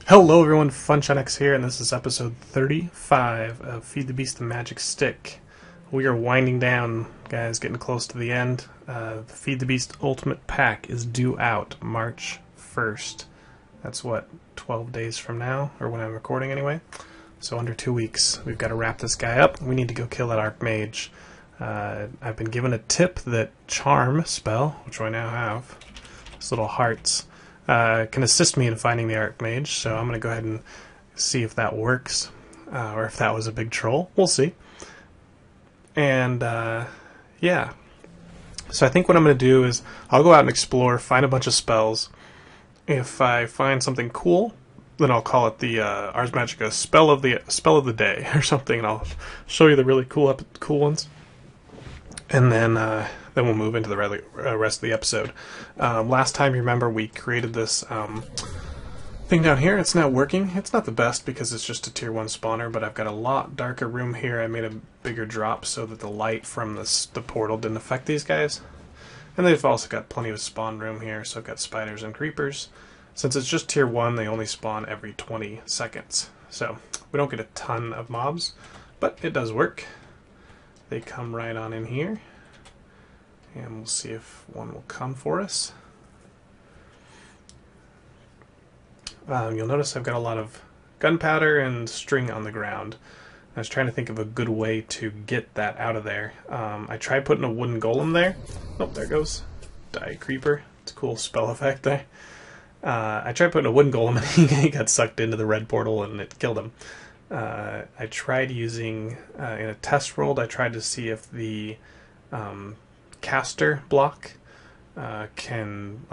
Hello everyone, FunshineX here, and this is episode 35 of Feed the Beast the Magic Stick. We are winding down, guys, getting close to the end. The Feed the Beast Ultimate Pack is due out March 1st. That's what, 12 days from now, or when I'm recording anyway. So under 2 weeks, we've got to wrap this guy up. We need to go kill that Archmage. I've been given a tip that Charm spell, which I now have, these little hearts, can assist me in finding the Archmage, so I'm going to go ahead and see if that works, or if that was a big troll. We'll see. And, yeah. So I think what I'm going to do is, I'll go out and explore, find a bunch of spells. If I find something cool, then I'll call it the Ars Magica spell of the day, or something, and I'll show you the really cool ones. And then we'll move into the rest of the episode. Last time, you remember, we created this thing down here. It's not working. It's not the best because it's just a tier 1 spawner, but I've got a lot darker room here. I made a bigger drop so that the light from the portal didn't affect these guys. And they've also got plenty of spawn room here, so I've got spiders and creepers. Since it's just tier 1, they only spawn every 20 seconds. So we don't get a ton of mobs, but it does work. They come right on in here, and we'll see if one will come for us. You'll notice I've got a lot of gunpowder and string on the ground. I was trying to think of a good way to get that out of there. I tried putting a wooden golem there. Oh, there goes. Die creeper. It's a cool spell effect there. I tried putting a wooden golem and he got sucked into the red portal and it killed him. I tried using, in a test world, I tried to see if the caster block can,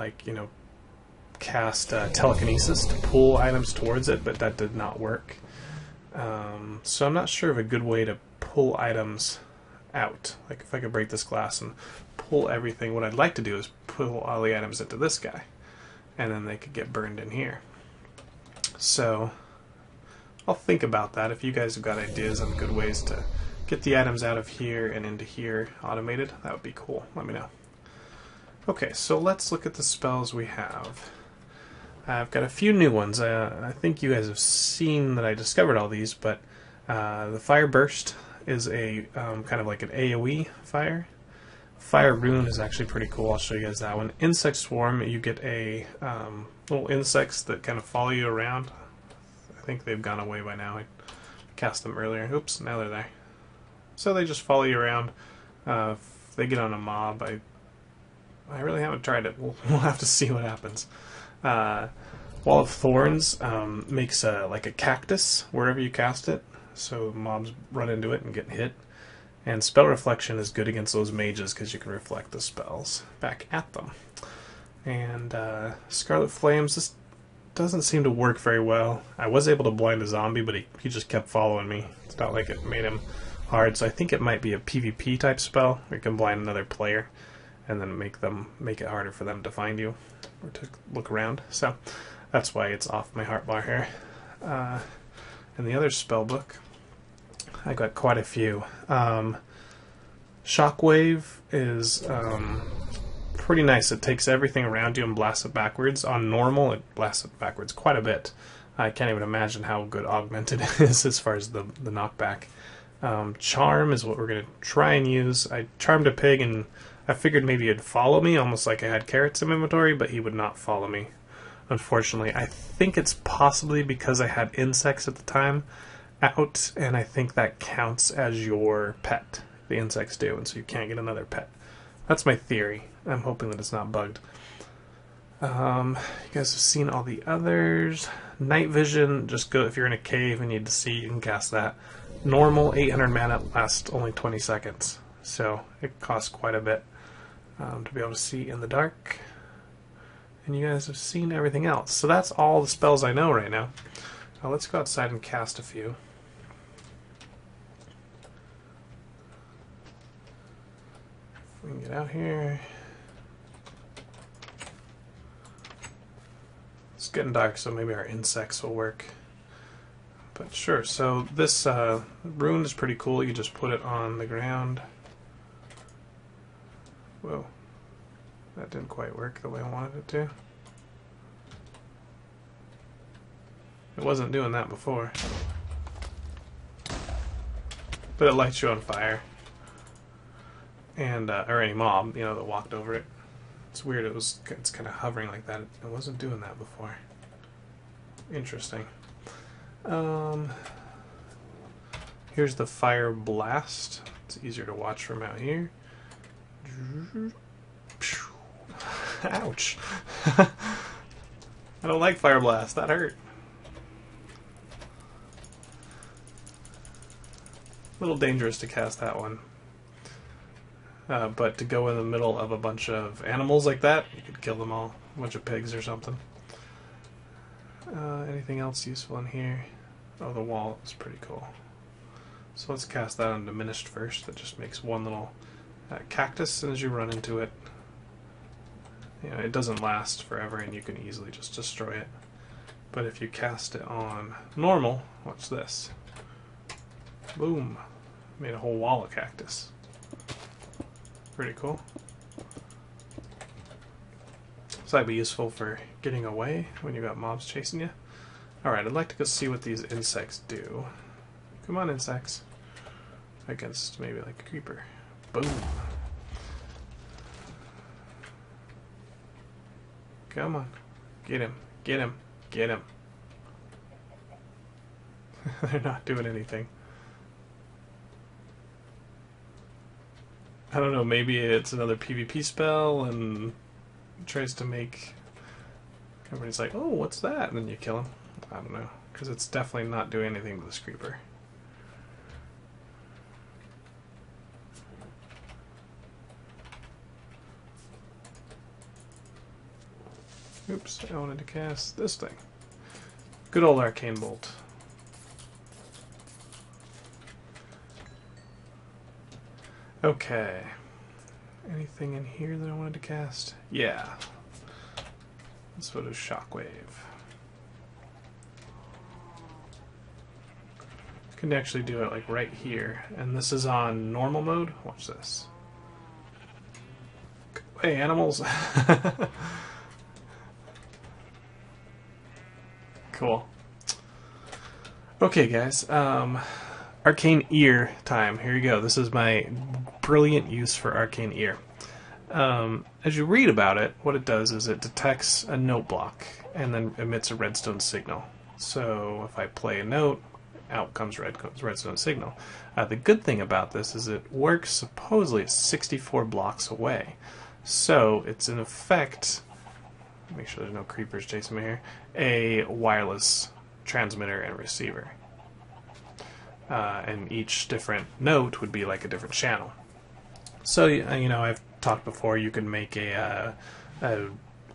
cast telekinesis to pull items towards it, but that did not work. So I'm not sure of a good way to pull items out. Like, if I could break this glass and pull everything, what I'd like to do is pull all the items into this guy, and then they could get burned in here. So I'll think about that. If you guys have got ideas on good ways to get the items out of here and into here automated, that would be cool. Let me know. Okay, so let's look at the spells we have. I've got a few new ones. I think you guys have seen that I discovered all these, but the Fire Burst is a kind of like an AoE fire. Fire Rune is actually pretty cool. I'll show you guys that one. Insect Swarm, you get a little insects that kind of follow you around. I think they've gone away by now. I cast them earlier. Oops, now they're there. So they just follow you around. If they get on a mob, I really haven't tried it. We'll have to see what happens. Wall of Thorns makes like a cactus wherever you cast it, so mobs run into it and get hit. And Spell Reflection is good against those mages because you can reflect the spells back at them. And Scarlet Flames, this doesn't seem to work very well. I was able to blind a zombie, but he just kept following me. It's not like it made him hard, so I think it might be a PvP type spell where you can blind another player and then make it harder for them to find you or to look around. So that's why it's off my hotbar here. And the other spell book, I got quite a few. Shockwave is pretty nice. It takes everything around you and blasts it backwards. On normal, it blasts it backwards quite a bit. I can't even imagine how good augmented it is as far as the knockback. Charm is what we're going to try and use. I charmed a pig and I figured maybe he'd follow me, almost like I had carrots in my inventory, but he would not follow me, unfortunately. I think it's possibly because I had insects at the time out, and I think that counts as your pet. The insects do, and so you can't get another pet. That's my theory. I'm hoping that it's not bugged. You guys have seen all the others. Night Vision, just go if you're in a cave and need to see, you can cast that. Normal, 800 mana, lasts only 20 seconds. So it costs quite a bit to be able to see in the dark. And you guys have seen everything else. So that's all the spells I know right now. Now let's go outside and cast a few. If we can get out here. It's getting dark, so maybe our insects will work. But sure, so this rune is pretty cool. You just put it on the ground. Whoa. That didn't quite work the way I wanted it to. It wasn't doing that before. But it lights you on fire. And, or any mob, you know, that walked over it. It's weird, it's kind of hovering like that. It wasn't doing that before. Interesting. Here's the fire blast. It's easier to watch from out here. Ouch. I don't like fire blast. That hurt. A little dangerous to cast that one. But to go in the middle of a bunch of animals like that, you could kill them all. A bunch of pigs or something. Anything else useful in here? Oh, the wall is pretty cool. So let's cast that on Diminished first. That just makes one little cactus, and as you run into it, you know, it doesn't last forever and you can easily just destroy it. But if you cast it on normal, watch this. Boom. Made a whole wall of cactus. Pretty cool. So that'd be useful for getting away when you got mobs chasing you. Alright, I'd like to go see what these insects do. Come on, insects. Against maybe like a creeper. Boom. Come on. Get him. Get him. Get him. They're not doing anything. I don't know, maybe it's another PvP spell and tries to make... Everybody's like, oh, what's that? And then you kill him. I don't know. Because it's definitely not doing anything to this creeper. Oops, I wanted to cast this thing. Good old Arcane Bolt. Okay. Anything in here that I wanted to cast? Yeah. Let's put a Shockwave. Can actually do it like right here. And this is on normal mode. Watch this. Hey, animals! Cool. Okay, guys. Arcane Ear time. Here you go. This is my brilliant use for Arcane Ear. As you read about it, what it does is it detects a note block and then emits a redstone signal. So if I play a note, out comes redstone signal. The good thing about this is it works supposedly at 64 blocks away. So it's in effect, make sure there's no creepers chasing me here, a wireless transmitter and receiver. And each different note would be like a different channel. So, you know, I've talked before, you can make a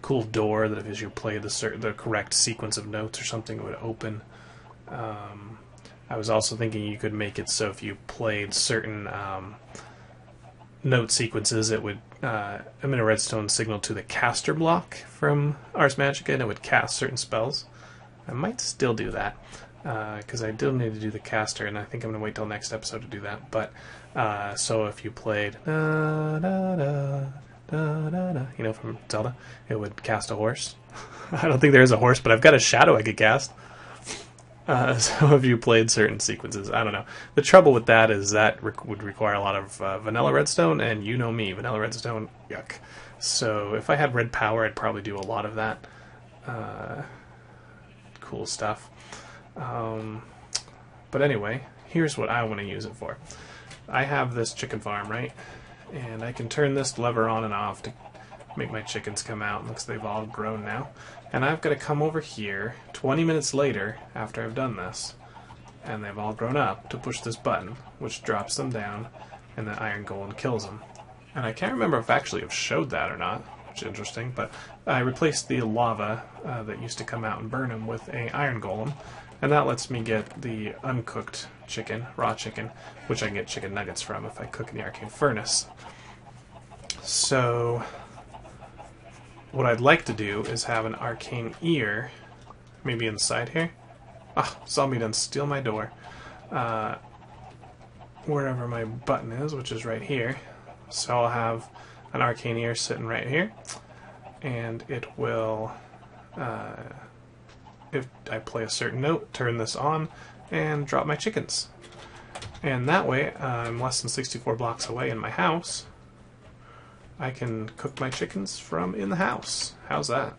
cool door that as you play the correct sequence of notes or something, it would open. I was also thinking you could make it so if you played certain note sequences, it would emit a redstone signal to the caster block from Ars Magica, and it would cast certain spells. I might still do that. Because I do need to do the caster, and I think I'm going to wait till next episode to do that. But, so if you played, you know, from Zelda, it would cast a horse. I don't think there is a horse, but I've got a shadow I could cast. So if you played certain sequences, I don't know. The trouble with that is that would require a lot of vanilla redstone, and you know me, vanilla redstone, yuck. So if I had red power, I'd probably do a lot of that. Cool stuff. But anyway, here's what I want to use it for. I have this chicken farm, right? And I can turn this lever on and off to make my chickens come out. Looks like they've all grown now. And I've got to come over here 20 minutes later after I've done this, and they've all grown up, to push this button, which drops them down, and the iron golem kills them. And I can't remember if I actually have showed that or not, which is interesting, but I replaced the lava that used to come out and burn them with an iron golem. And that lets me get the uncooked chicken, raw chicken, which I can get chicken nuggets from if I cook in the arcane furnace. So, what I'd like to do is have an arcane ear, maybe inside here. Ah, zombie done steal my door. Wherever my button is, which is right here. So I'll have an arcane ear sitting right here, and it will if I play a certain note, turn this on, and drop my chickens. And that way, I'm less than 64 blocks away in my house. I can cook my chickens from in the house. How's that?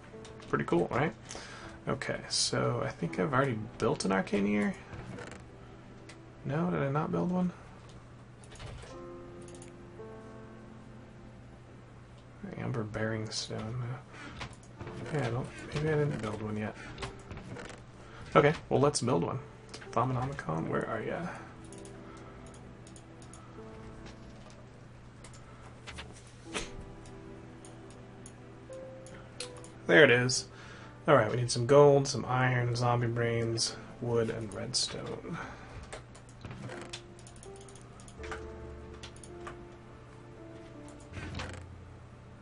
Pretty cool, right? Okay, so I think I've already built an Arcane ear. No, did I not build one? Amber bearing stone. Yeah, maybe I didn't build one yet. Okay, well let's build one. Thaumonomicon, where are ya? There it is. Alright, we need some gold, some iron, zombie brains, wood, and redstone.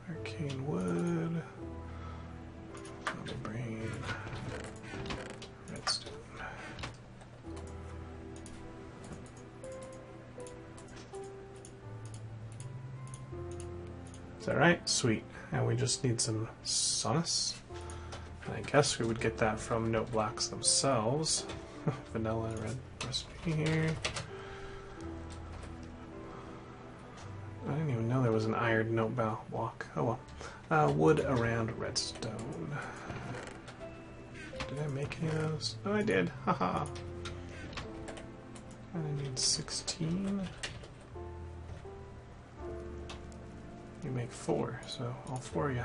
Arcane wood, zombie brain, redstone. Is that right? Sweet. And we just need some sonus. I guess we would get that from note blocks themselves. Vanilla red recipe here. I didn't even know there was an iron note block. Oh well. Wood around redstone. Did I make any of those? Oh, I did. Haha. I need 16. You make 4, so all 4 of you.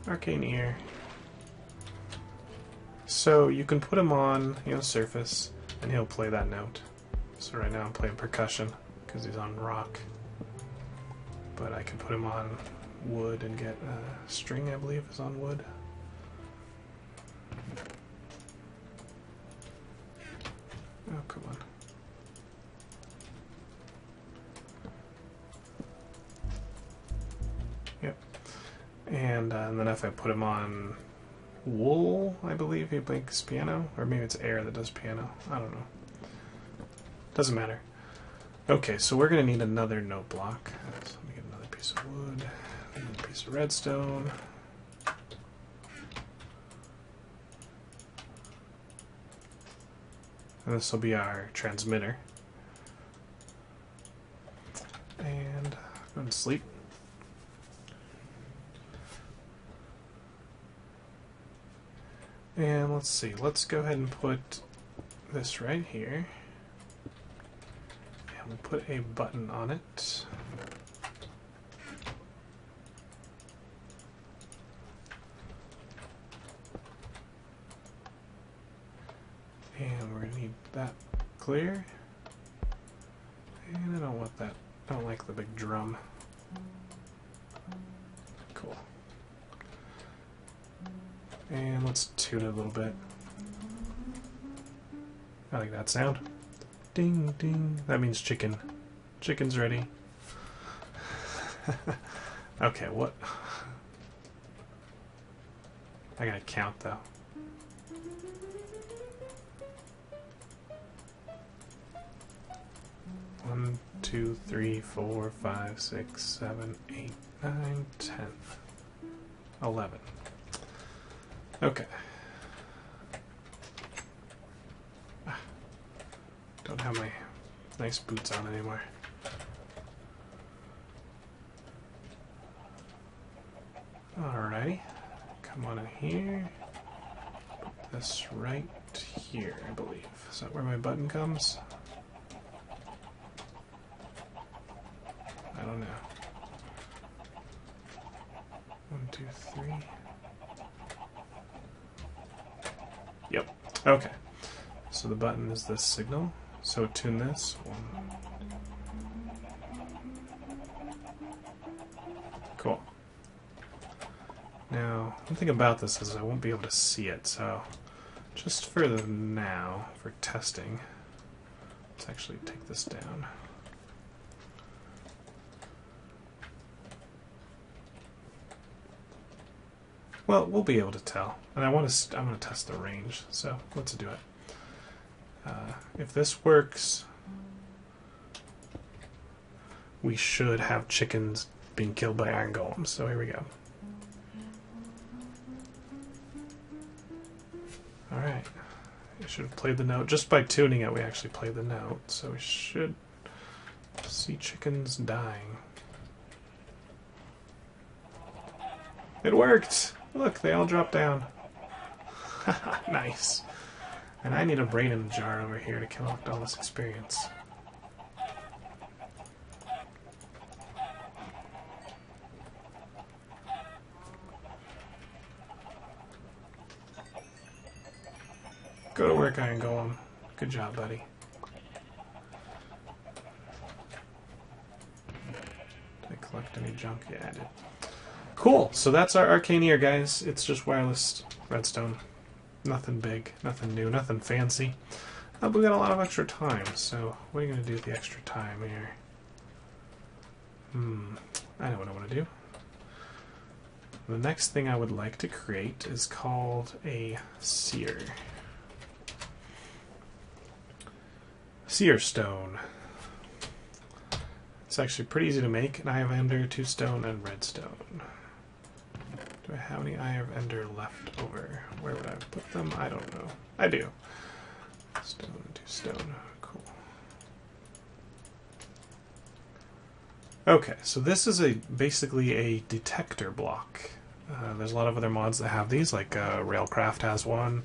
Arcane ear. So you can put him on, surface, and he'll play that note. So right now I'm playing percussion because he's on rock. But I can put him on wood and get string, I believe, is on wood. Oh, come on. Yep. And then if I put him on wool, I believe he makes piano. Or maybe it's air that does piano. I don't know. Doesn't matter. Okay, so we're going to need another note block. So let me get another piece of wood, another piece of redstone. And this will be our transmitter. And go to sleep. And let's see, let's go ahead and put this right here. And we'll put a button on it. And we're going to need that clear. And I don't want that, I don't like the big drum. Cool. And let's tune it a little bit. I like that sound. Ding, ding. That means chicken. Chicken's ready. Okay, what? I gotta count though. 1, 2, 3, 4, 5, 6, 7, 8, 9, 10, 11. Okay. Don't have my nice boots on anymore. Alrighty. Come on in here. Put this right here, I believe. Is that where my button comes? I don't know. 1, 2, 3. Yep. Okay. So the button is this signal. So tune this. 1. Cool. Now, one thing about this is I won't be able to see it, so just for the now, for testing, let's actually take this down. Well, we'll be able to tell, and I'm going to test the range. So let's do it. If this works, we should have chickens being killed by iron golems. So here we go. Alright. We should have played the note. Just by tuning it, we actually played the note. So we should see chickens dying. It worked! Look, they all dropped down. Nice. And I need a brain in the jar over here to collect all this experience. Go to work, Iron Golem. Good job, buddy. Did I collect any junk? Yeah, I did. Cool. So that's our Arcane ear, guys. It's just wireless redstone. Nothing big, nothing new, nothing fancy. But we got a lot of extra time, so what are you going to do with the extra time here? I know what I want to do. The next thing I would like to create is called a sear. Sear stone. It's actually pretty easy to make. An Eye of Ender, 2 stone, and redstone. Do I have any Eye of Ender left over? Where would I put them? I don't know. I do. Stone, 2 stone. Cool. Okay, so this is basically a detector block. There's a lot of other mods that have these, like Railcraft has one.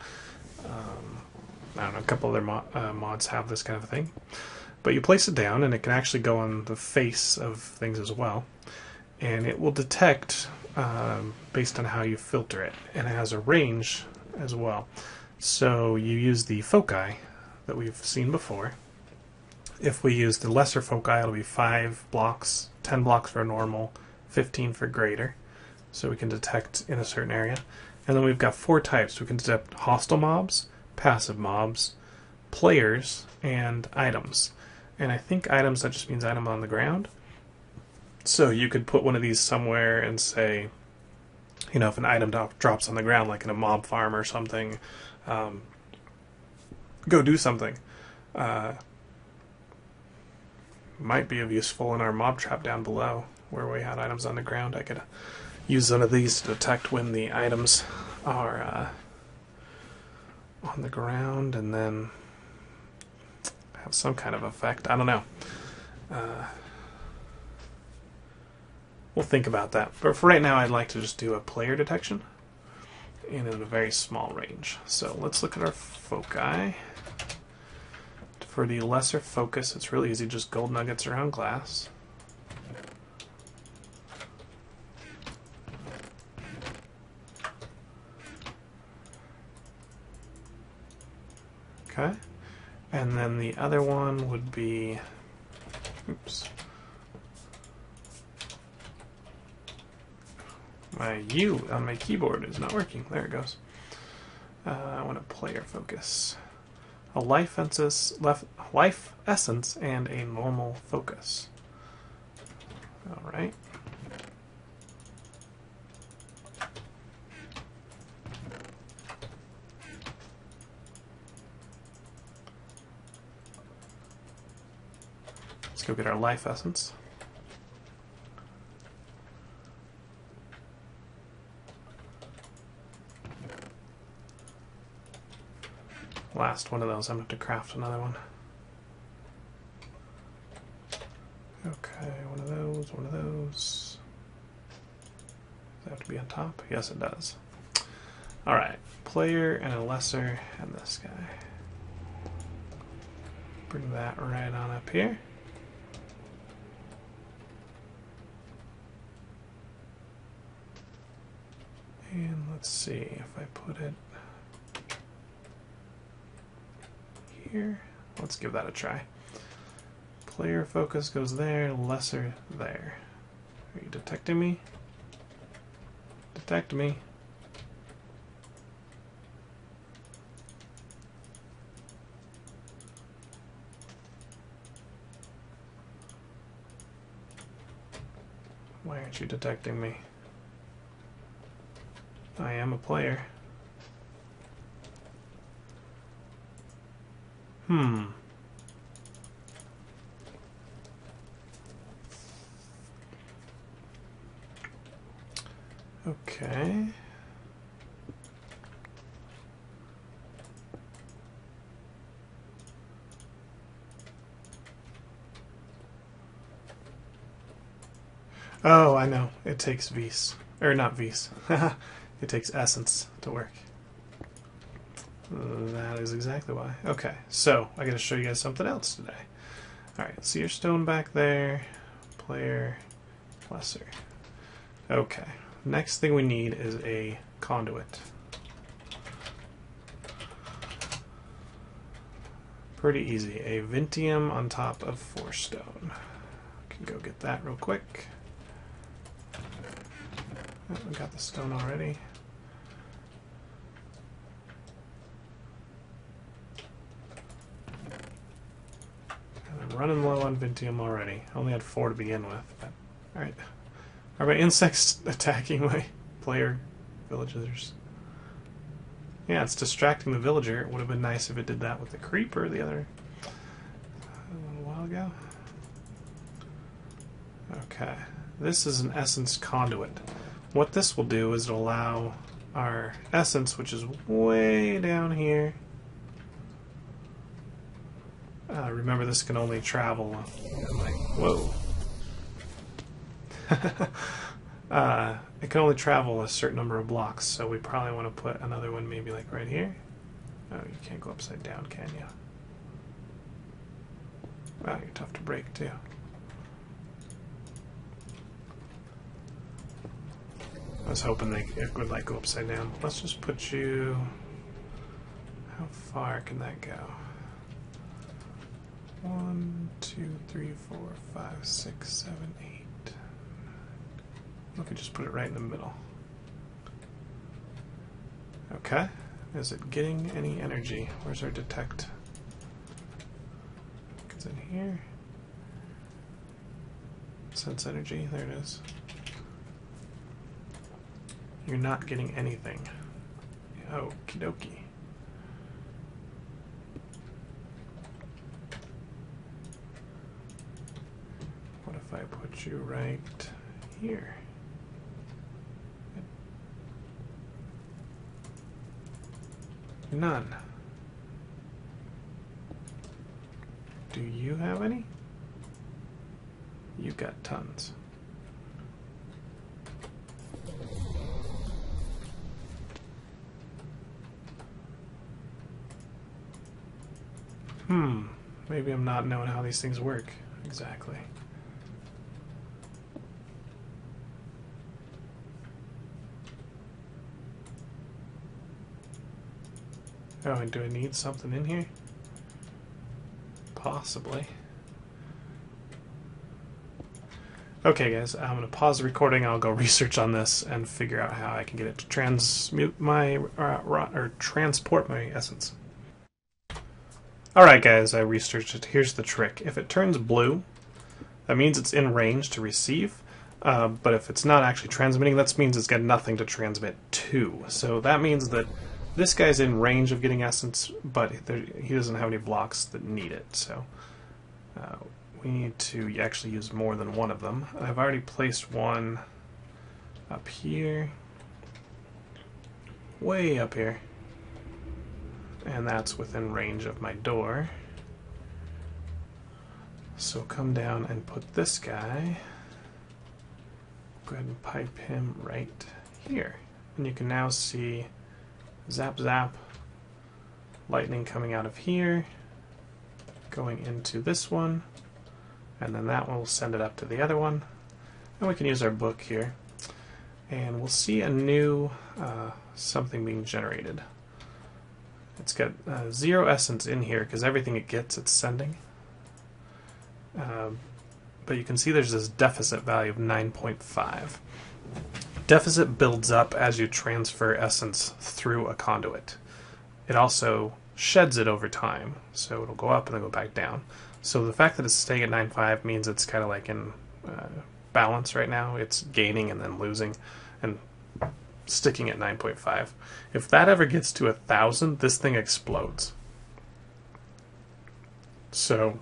I don't know, a couple other mods have this kind of thing. But you place it down, and it can actually go on the face of things as well. And it will detect based on how you filter it. And it has a range as well. So you use the foci that we've seen before. If we use the lesser foci, it'll be 5 blocks, 10 blocks for normal, 15 for greater. So we can detect in a certain area. And then we've got 4 types. We can detect hostile mobs, passive mobs, players, and items. And I think items, that just means item on the ground. So you could put one of these somewhere and say, you know, if an item drops on the ground, like in a mob farm or something, go do something. Might be of useful in our mob trap down below, where we had items on the ground. I could use one of these to detect when the items are on the ground, and then have some kind of effect. I don't know. We'll think about that. But for right now, I'd like to just do a player detection in a very small range. So let's look at our foci. For the lesser focus, it's really easy, just gold nuggets around glass. Okay. And then the other one would be, oops. My U on my keyboard is not working. There it goes. I want a player focus. A life essence and a normal focus. Alright. Let's go get our life essence. Last one of those. I'm going to have to craft another one. Okay, one of those, one of those. Does that have to be on top? Yes, it does. Alright, player and a lesser and this guy. Bring that right on up here. And let's see if I put it here. Let's give that a try. Player focus goes there, lesser there. Are you detecting me? Detect me. Why aren't you detecting me? I am a player. Okay. Oh, I know. It takes Vis. Or not Vis. It takes essence to work. That is exactly why. Okay, so I gotta show you guys something else today. Alright, sear stone back there. Player. Lesser. Okay, next thing we need is a conduit. Pretty easy. A Vintium on top of 4 stone. Can go get that real quick. Oh, we got the stone already. And I'm running low on Vintium already. I only had 4 to begin with. But, alright. Are my insects attacking my player villagers? Yeah, it's distracting the villager. It would have been nice if it did that with the creeper the other a little while ago. Okay, this is an essence conduit. What this will do is it'll allow our essence, which is way down here. Remember, this can only travel. Whoa. It can only travel a certain number of blocks, so we probably want to put another one maybe like right here. Oh, you can't go upside down, can you? Wow, you're tough to break too. I was hoping it would like go upside down. Let's just put you... How far can that go? 1, 2, 3, 4, 5, 6, 7, 8. We could just put it right in the middle. Okay. Is it getting any energy? Where's our detect? It's in here. Sense energy. There it is. You're not getting anything. Okie dokie. What if I put you right here? None. Do you have any? You've got tons. Maybe I'm not knowing how these things work exactly. Oh, and do I need something in here? Possibly. Okay, guys, I'm going to pause the recording. I'll go research on this and figure out how I can get it to transmute my or transport my essence. Alright, guys, I researched it. Here's the trick. If it turns blue, that means it's in range to receive. But if it's not actually transmitting, that means it's got nothing to transmit to. So that means that this guy's in range of getting essence, but he doesn't have any blocks that need it. So we need to actually use more than one of them. I've already placed one up here, way up here, and that's within range of my door. So come down and put this guy, go ahead and pipe him right here, and you can now see zap zap lightning coming out of here, going into this one, and then that one will send it up to the other one. And we can use our book here, and we'll see a new something being generated. It's got 0 essence in here because everything it gets it's sending, but you can see there's this deficit value of 9.5. Deficit builds up as you transfer essence through a conduit. It also sheds it over time, so it'll go up and then go back down. So the fact that it's staying at 9.5 means it's kind of like in balance right now. It's gaining and then losing and sticking at 9.5. If that ever gets to 1,000, this thing explodes. So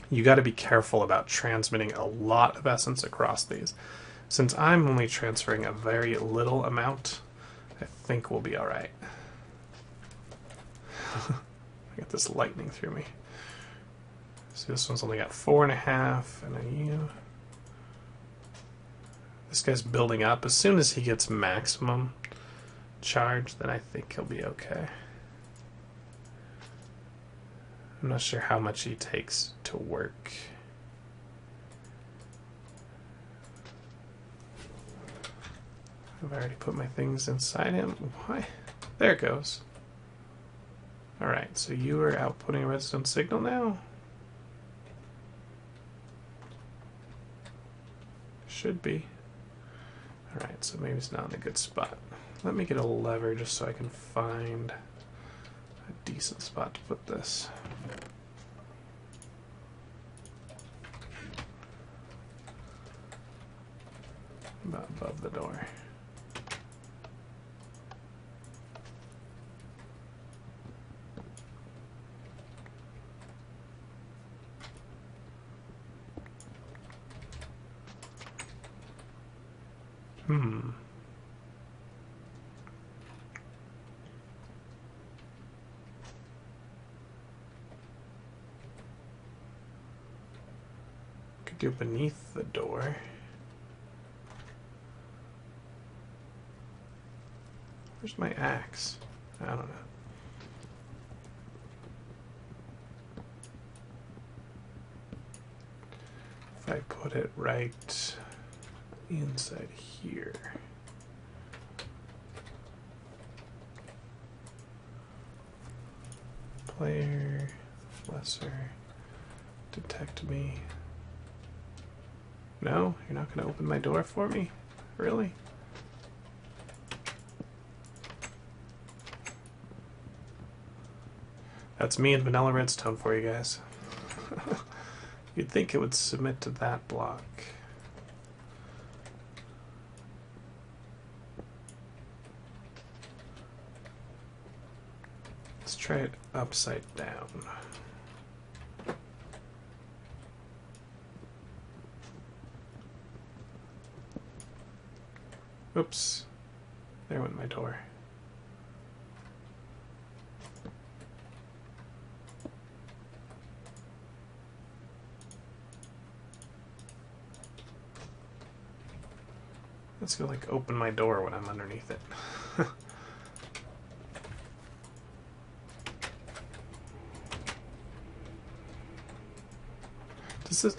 you got to be careful about transmitting a lot of essence across these. Since I'm only transferring a very little amount, I think we'll be alright. I got this lightning through me. See, this one's only got 4.5, and then you. This guy's building up. As soon as he gets maximum charge, then I think he'll be okay. I'm not sure how much he takes to work. I've already put my things inside him. Why? There it goes. Alright, so you are outputting a redstone signal now? Should be. Alright, so maybe it's not in a good spot. Let me get a lever just so I can find a decent spot to put this. About above the door. Could do beneath the door. Where's my axe? I don't know. If I put it right inside here. Player, lesser, detect me. No, you're not going to open my door for me? Really? That's me and vanilla redstone for you guys. You'd think it would submit to that block. Let's try it upside down. Oops. There went my door. Let's go like open my door when I'm underneath it. Does this...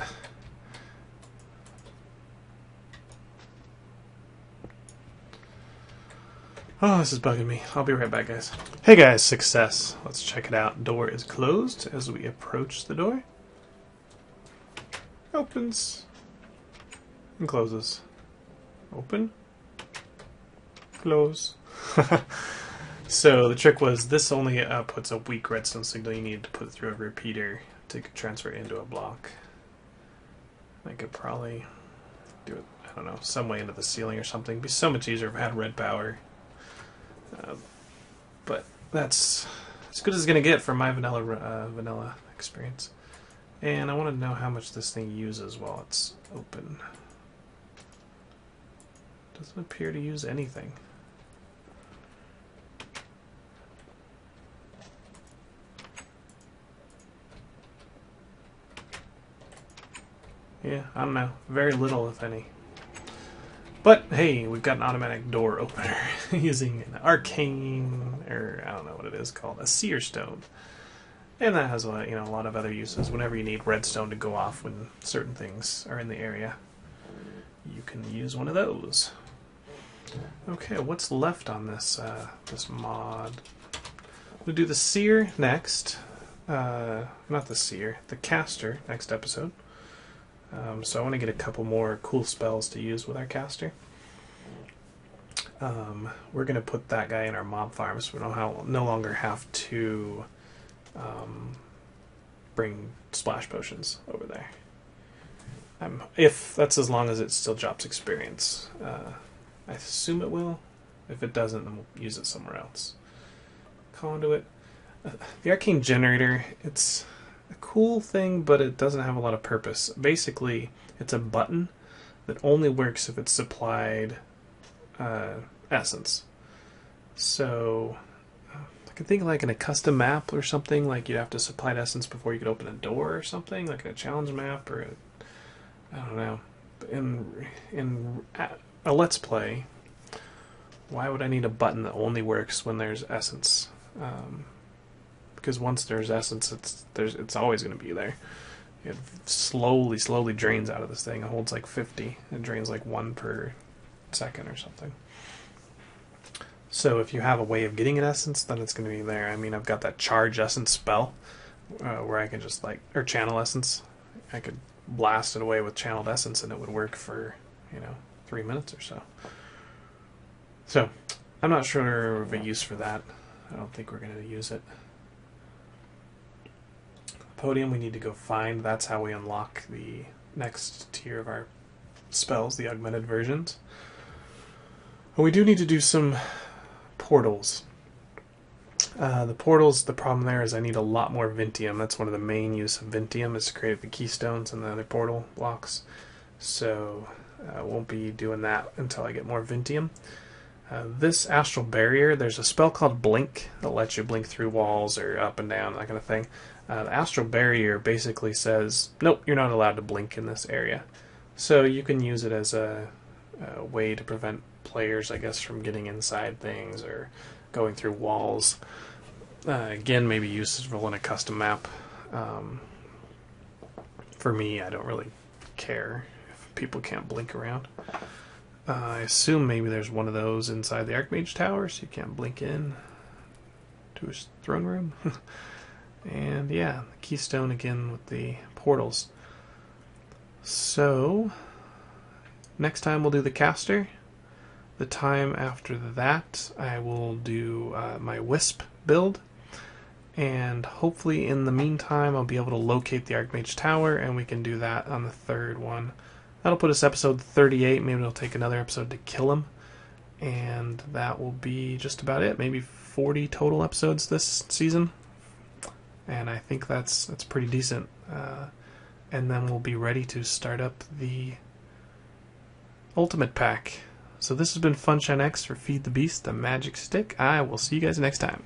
Oh, this is bugging me. I'll be right back, guys. Hey guys, success. Let's check it out. Door is closed as we approach the door. Opens. And closes. Open. Close. So the trick was this only puts a weak redstone signal. You need to put it through a repeater to transfer it into a block. I could probably do it, I don't know, some way into the ceiling or something. It'd be so much easier if I had red power. But that's as good as it's going to get from my vanilla experience. And I want to know how much this thing uses while it's open. Doesn't appear to use anything. Yeah, I don't know. Very little, if any. But, hey, we've got an automatic door opener using an Arcane, or I don't know what it is called, a sear stone. And that has a lot of other uses. Whenever you need redstone to go off when certain things are in the area, you can use one of those. Okay, what's left on this this mod? We'll do the sear next. Not the sear, the caster next episode. So I want to get a couple more cool spells to use with our caster. We're going to put that guy in our mob farm so we no longer have to bring splash potions over there. If that's as long as it still drops experience. I assume it will. If it doesn't, then we'll use it somewhere else. Conduit. The Arcane Generator, it's a cool thing, but it doesn't have a lot of purpose. Basically, it's a button that only works if it's supplied essence. So, I can think like in a custom map or something, like you'd have to supply essence before you could open a door or something, like a challenge map or I don't know. in a Let's Play, why would I need a button that only works when there's essence? Because once there's essence, it's always going to be there. It slowly drains out of this thing. It holds like 50. It drains like 1 per second or something. So if you have a way of getting an essence, then it's going to be there. I mean, I've got that charge essence spell where I can just or channel essence. I could blast it away with channeled essence and it would work for 3 minutes or so. So I'm not sure of a use for that. I don't think we're going to use it. Podium we need to go find. That's how we unlock the next tier of our spells, the augmented versions. And we do need to do some portals. The portals, the problem there is I need a lot more Vintium. That's one of the main use of Vintium, is to create the keystones and the other portal blocks. So I won't be doing that until I get more Vintium. This Astral Barrier, there's a spell called Blink that lets you blink through walls or up and down, that kind of thing. The Astral Barrier basically says, nope, you're not allowed to blink in this area. So you can use it as a way to prevent players, I guess, from getting inside things or going through walls. Again, maybe useful in a custom map. For me, I don't really care if people can't blink around. I assume maybe there's one of those inside the Archmage Tower, so you can't blink in to his throne room. And yeah, the keystone again with the portals. So, next time we'll do the caster. The time after that, I will do my Wisp build. And hopefully in the meantime, I'll be able to locate the Archmage Tower, and we can do that on the third one. That'll put us episode 38. Maybe it'll take another episode to kill him. And that will be just about it. Maybe 40 total episodes this season. And I think that's pretty decent. And then we'll be ready to start up the Ultimate Pack. So this has been FunshineX for Feed the Beast, the Magic Stick. I will see you guys next time.